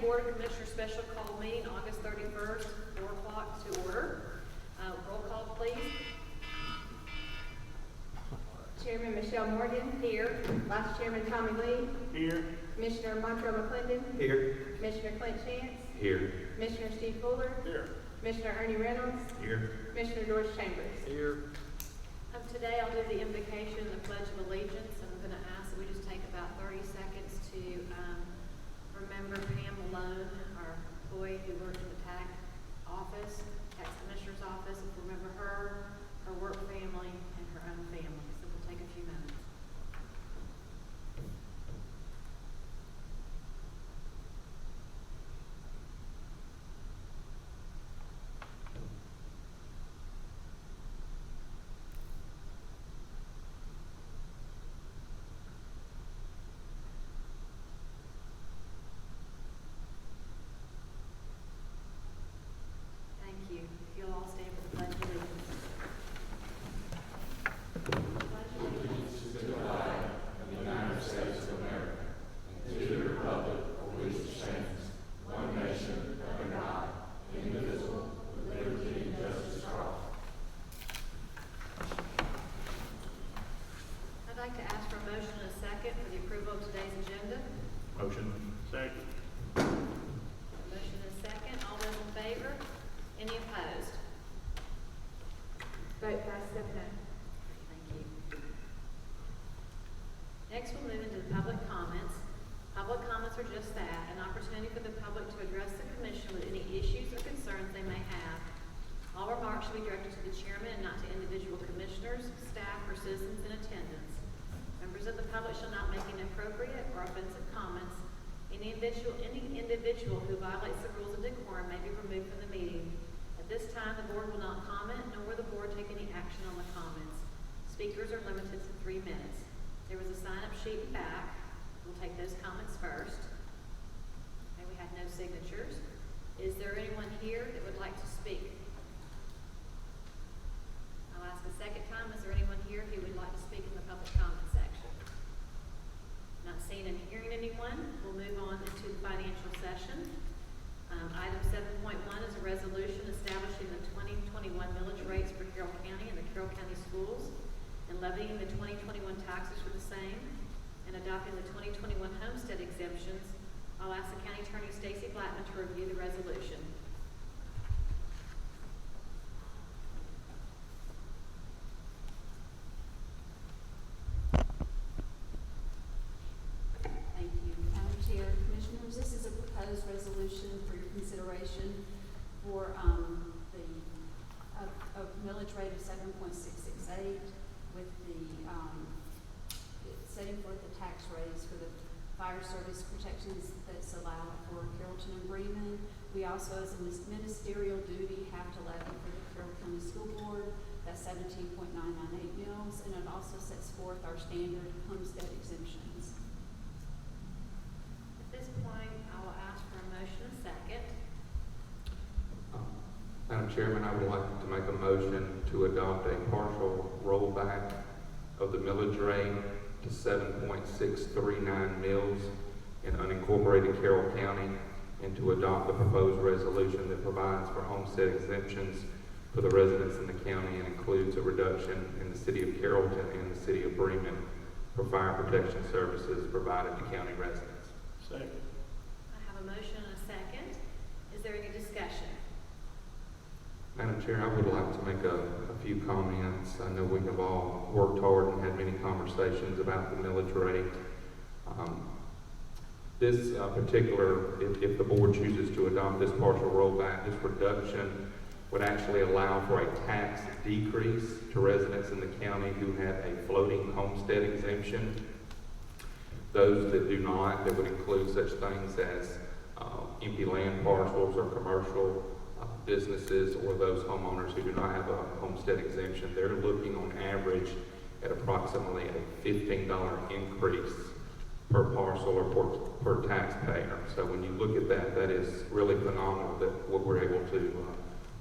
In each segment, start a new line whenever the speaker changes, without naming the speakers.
Board of Commissioners special call meeting, August 31st, 4 o'clock to order. Roll call, please.
Chairman Michelle Morgan.
Here.
Vice Chairman Tommy Lee.
Here.
Commissioner Montrell McClendon.
Here.
Commissioner Clint Chance.
Here.
Commissioner Steve Fuller.
Here.
Commissioner Ernie Reynolds.
Here.
Commissioner George Chambers.
Here.
Today I'll do the invocation and the Pledge of Allegiance. I'm going to ask that we just take about 30 seconds to remember Pam Malone, our employee who worked in the tax office, tax commissioner's office. Remember her, her work family, and her own family. So we'll take a few moments. Thank you. If you'll all stand for the Pledge of Allegiance. I'd like to ask for a motion and a second for the approval of today's agenda.
Motion. Second.
Motion and a second. All those in favor? Any opposed?
Vote by 7-0.
Thank you. Next, we'll move into the public comments. Public comments are just that, an opportunity for the public to address the commission with any issues or concerns they may have. All remarks should be directed to the chairman and not to individual commissioners, staff, or citizens in attendance. Members of the public shall not make inappropriate or offensive comments. Any individual who violates the rules of decorum may be removed from the meeting. At this time, the board will not comment, nor will the board take any action on the comments. Speakers are limited to 3 minutes. There was a sign-up sheet in back. We'll take those comments first. Okay, we have no signatures. Is there anyone here that would like to speak? I'll ask a second time. Is there anyone here who would like to speak in the public comment section? Not seeing and hearing anyone, we'll move on into the financial session. Item 7.1 is a resolution establishing the 2021 millage rates for Carroll County and the Carroll County schools, and levying the 2021 taxes for the same, and adopting the 2021 homestead exemptions. I'll ask the County Attorney Stacy Blackman to review the resolution.
Thank you. Madam Chair, Commissioners, this is a proposed resolution for your consideration for a millage rate of 7.668 with the setting forth the tax rates for the fire service protections that's allowed for Carrollton and Bremen. We also, as a ministerial duty, have to levy for the Carroll County School Board. That's 17.998 mills, and it also sets forth our standard homestead exemptions.
At this point, I will ask for a motion and second.
Madam Chairman, I would like to make a motion to adopt a partial rollback of the millage rate to 7.639 mills in unincorporated Carroll County, and to adopt the proposed resolution that provides for homestead exemptions for the residents in the county and includes a reduction in the city of Carrollton and the city of Bremen for fire protection services provided to county residents.
Second.
I have a motion and a second. Is there any discussion?
Madam Chair, I would like to make a few comments. I know we have all worked hard and had many conversations about the millage rate. This particular, if the board chooses to adopt this partial rollback, this reduction would actually allow for a tax decrease to residents in the county who have a floating homestead exemption. Those that do not, that would include such things as empty land parcels or commercial businesses, or those homeowners who do not have a homestead exemption, they're looking on average at approximately a $15 increase per parcel or per taxpayer. So when you look at that, that is really phenomenal that what we're able to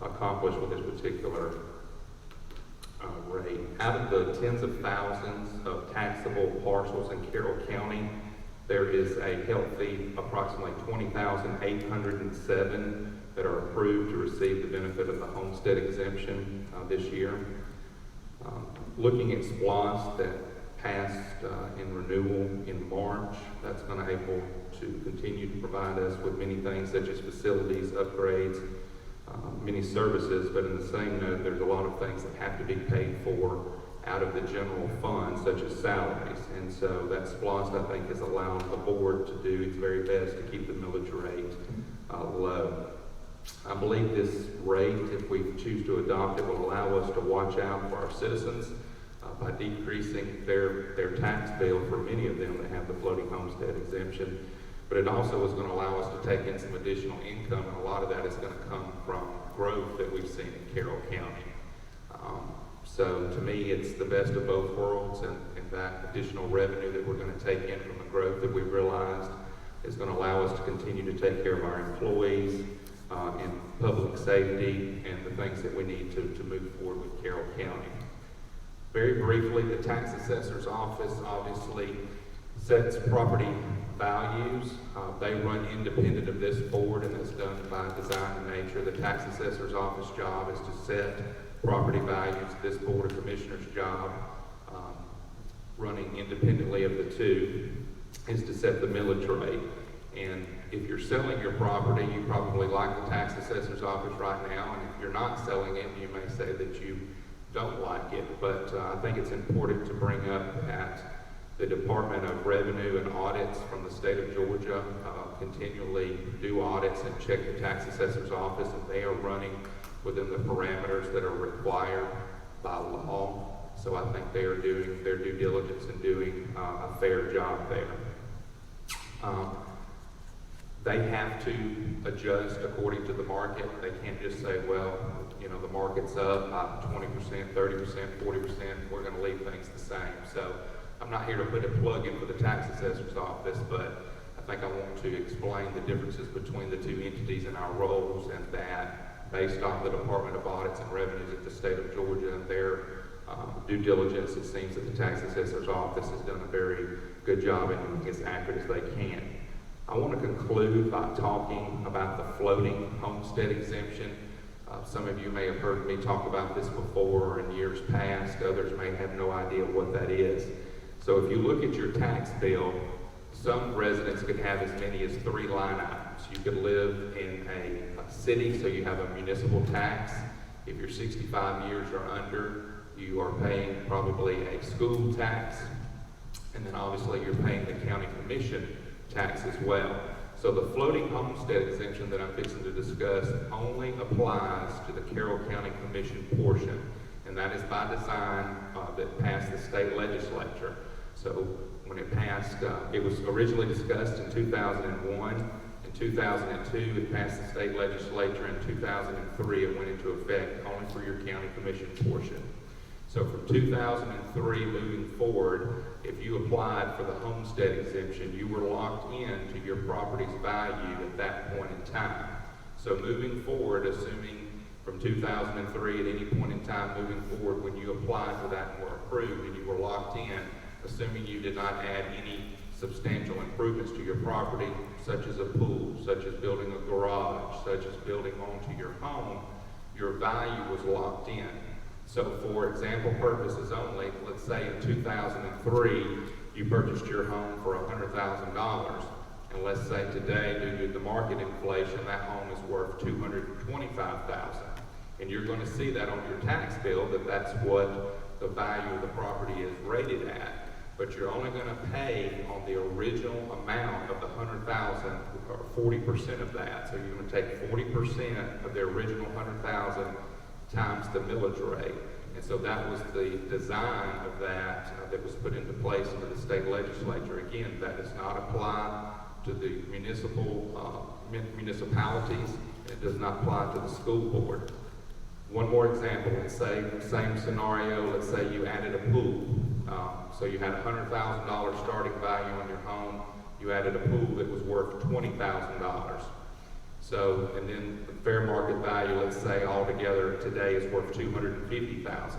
accomplish with this particular rate. Out of the tens of thousands of taxable parcels in Carroll County There is a healthy approximately 20,807 that are approved to receive the benefit of the homestead exemption this year. Looking at SPLOST that passed in renewal in March, that's going to able to continue to provide us with many things such as facilities, upgrades, many services, but in the same note, there's a lot of things that have to be paid for out of the general fund, such as salaries. And so that SPLOST, I think, has allowed the board to do its very best to keep the millage rate low. I believe this rate, if we choose to adopt it, will allow us to watch out for our citizens by decreasing their tax bill for many of them that have the floating homestead exemption. But it also is going to allow us to take in some additional income, and a lot of that is going to come from growth that we've seen in Carroll County. So to me, it's the best of both worlds, and that additional revenue that we're going to take in from the growth that we've realized is going to allow us to continue to take care of our employees in public safety and the things that we need to move forward with Carroll County. Very briefly, the tax assessor's office obviously sets property values. They run independent of this board, and it's done by design and nature. The tax assessor's office job is to set property values. This board of commissioners' job, running independently of the two, is to set the millage rate. And if you're selling your property, you probably like the tax assessor's office right now, and if you're not selling it, you may say that you don't like it. But I think it's important to bring up that the Department of Revenue and Audits from the state of Georgia continually do audits and check the tax assessor's office, and they are running within the parameters that are required by law. So I think they are doing their due diligence and doing a fair job there. They have to adjust according to the market. They can't just say, well, you know, the market's up by 20%, 30%, 40%, we're going to leave things the same. So I'm not here to put a plug in for the tax assessor's office, but I think I want to explain the differences between the two entities and our roles, and that based on the Department of Audits and Revenues at the state of Georgia and their due diligence, it seems that the tax assessor's office has done a very good job in being as accurate as they can. I want to conclude by talking about the floating homestead exemption. Some of you may have heard me talk about this before in years past. Others may have no idea what that is. So if you look at your tax bill, some residents could have as many as 3 line items. You could live in a city, so you have a municipal tax. If you're 65 years or under, you are paying probably a school tax. And then obviously you're paying the county commission tax as well. So the floating homestead exemption that I'm fixing to discuss only applies to the Carroll County Commission portion, and that is by design that passed the state legislature. So when it passed, it was originally discussed in 2001. In 2002, it passed the state legislature. In 2003, it went into effect only for your county commission portion. So from 2003 moving forward, if you applied for the homestead exemption, you were locked in to your property's value at that point in time. So moving forward, assuming from 2003 at any point in time moving forward when you applied for that and were approved and you were locked in, assuming you did not add any substantial improvements to your property, such as a pool, such as building a garage, such as building onto your home, your value was locked in. So for example purposes only, let's say in 2003, you purchased your home for $100,000. And let's say today, due to the market inflation, that home is worth $225,000. And you're going to see that on your tax bill that that's what the value of the property is rated at. But you're only going to pay on the original amount of the $100,000 or 40% of that. So you're going to take 40% of the original $100,000 times the millage rate. And so that was the design of that that was put into place into the state legislature. Again, that does not apply to the municipalities, and it does not apply to the school board. One more example, let's say the same scenario, let's say you added a pool. So you had $100,000 starting value on your home, you added a pool that was worth $20,000. So, and then the fair market value, let's say altogether today is worth $250,000.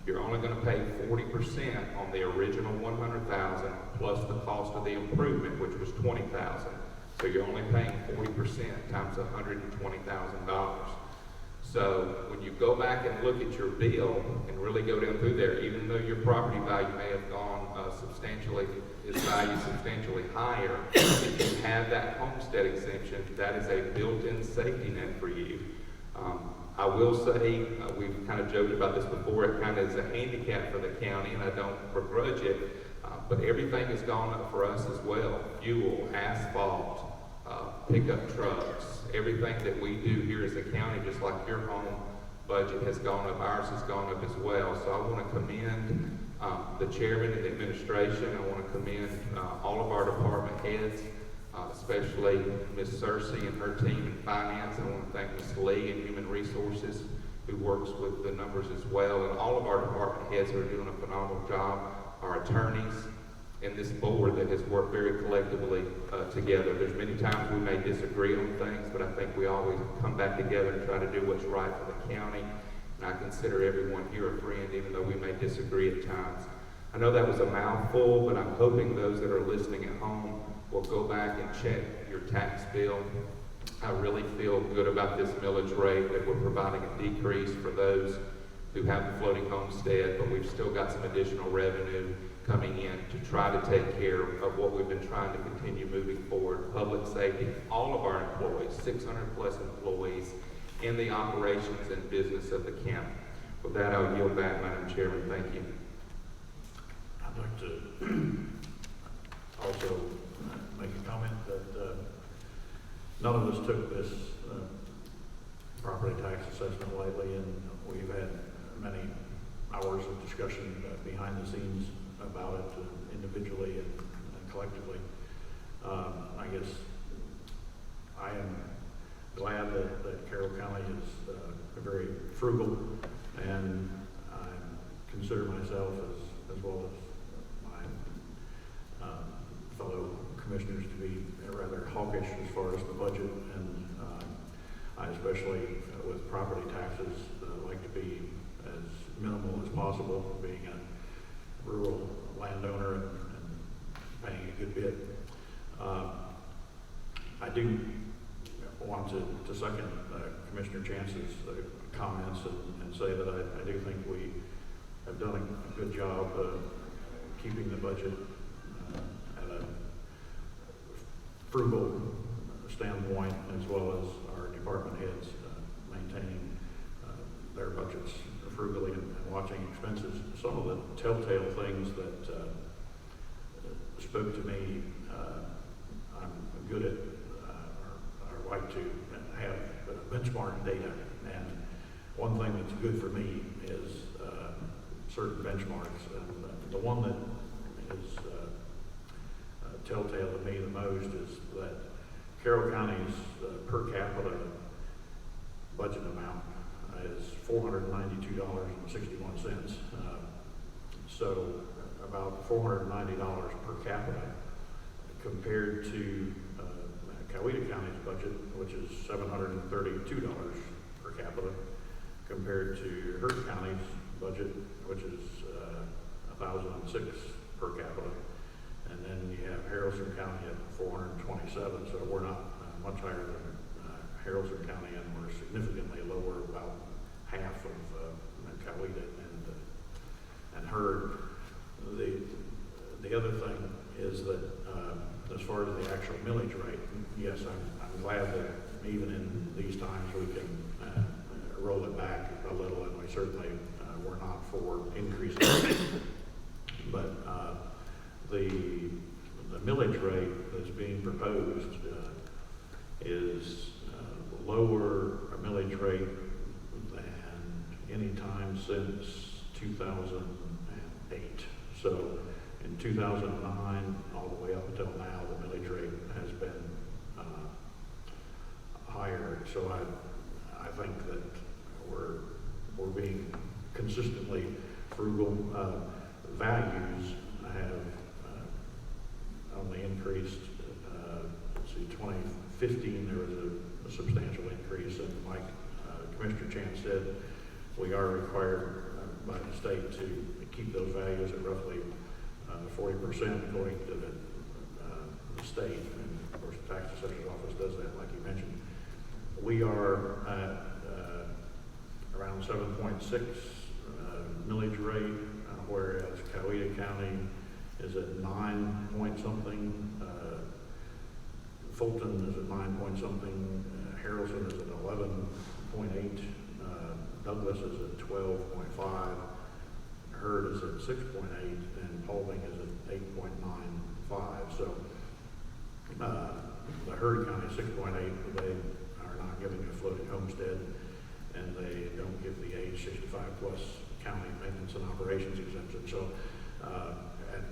you're only gonna pay 40% on the original 100,000 plus the cost of the improvement, which was 20,000. So you're only paying 40% times $120,000. So when you go back and look at your bill and really go down through there, even though your property value may have gone its value substantially higher, if you have that homestead exemption, that is a built-in safety net for you. I will say, we've kind of joked about this before, it kind of is a handicap for the county, and I don't begrudge it, but everything has gone up for us as well. Fuel, asphalt, pickup trucks, everything that we do here as a county, just like your home budget has gone up, ours has gone up as well. So I want to commend the chairman and the administration. I want to commend all of our department heads, especially Ms. Cersei and her team in finance. I want to thank Ms. Lee in human resources, who works with the numbers as well, and all of our department heads who are doing a phenomenal job, our attorneys, and this board that has worked very collectively together. There's many times we may disagree on things, but I think we always come back together and try to do what's right for the county. And I consider everyone here a friend, even though we may disagree at times. I know that was a mouthful, but I'm hoping those that are listening at home will go back and check your tax bill. I really feel good about this millage rate, that we're providing a decrease for those who have the floating homestead, but we've still got some additional revenue coming in to try to take care of what we've been trying to continue moving forward. Public safety, all of our employees, 600 plus employees in the operations and business of the county. With that, I'll yield back, Madam Chairman. Thank you.
I'd like to also make a comment that none of us took this property tax assessment lightly, and we've had many hours of discussion behind the scenes about it individually and collectively. I guess I am glad that Carroll County is very frugal, and I consider myself, as well as my fellow commissioners, to be rather hawkish as far as the budget, and I especially with property taxes like to be as minimal as possible, being a rural landowner and paying a good bit. I do want to second Commissioner Chance's comments and say that I do think we have done a good job keeping the budget at a frugal standpoint, as well as our department heads maintaining their budgets frugally and watching expenses. Some of the telltale things that spoke to me, I'm good at, or like to have benchmark data. And one thing that's good for me is certain benchmarks. And the one that is telltale to me the most is that Carroll County's per capita budget amount is $492.61. So about $490 per capita, compared to Coweta County's budget, which is $732 per capita, compared to Hurt County's budget, which is $1,006 per capita. And then you have Haralson County at 427, so we're not much higher than Haralson County, and we're significantly lower, about half of Coweta and Hurd. The other thing is that as far as the actual millage rate, yes, I'm glad that even in these times we can roll it back a little, and we certainly were not for increasing it. But the millage rate that's being proposed is lower a millage rate than any time since 2008. So in 2009, all the way up until now, the millage rate has been higher. So I think that we're being consistently frugal. Values have only increased. Let's see, 2015 there was a substantial increase, and like Commissioner Chance said, we are required by the state to keep those values at roughly 40% according to the state. And of course, the tax assessor's office does that, like you mentioned. We are at around 7.6 millage rate, whereas Coweta County is at 9 point something. Fulton is at 9 point something. Harrelson is at 11.8. Douglas is at 12.5. Hurd is at 6.8, and Paulding is at 8.95. So the Hurd County 6.8, they are not giving a floating homestead, and they don't give the age 65 plus county maintenance and operations exemption. So at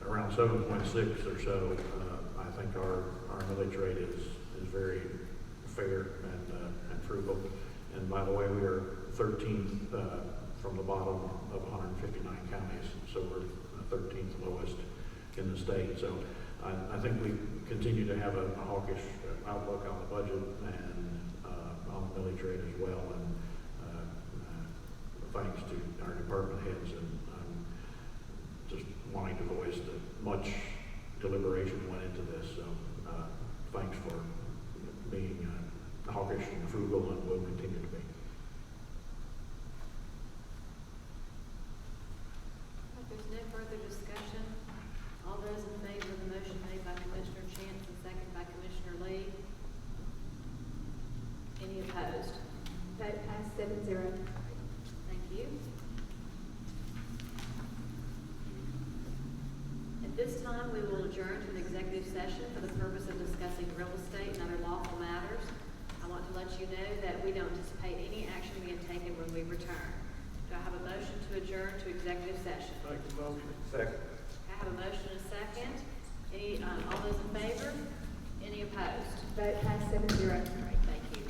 around 7.6 or so, I think our millage rate is very fair and frugal. And by the way, we are 13th from the bottom of 159 counties, so we're 13th lowest in the state. So I think we continue to have a hawkish outlook on the budget and on the millage rate as well. And thanks to our department heads, and just wanting to voice that much deliberation went into this. So thanks for being hawkish and frugal, and will continue to be.
If there's no further discussion, all those in favor of the motion made by Commissioner Chance and seconded by Commissioner Lee? Any opposed?
Vote passed 7-0.
Thank you. At this time, we will adjourn to the executive session for the purpose of discussing real estate and other lawful matters. I want to let you know that we don't anticipate any action being taken when we return. Do I have a motion to adjourn to executive session?
Make the motion. Second.
I have a motion and a second. All those in favor? Any opposed?
Vote passed 7-0.
All right, thank you.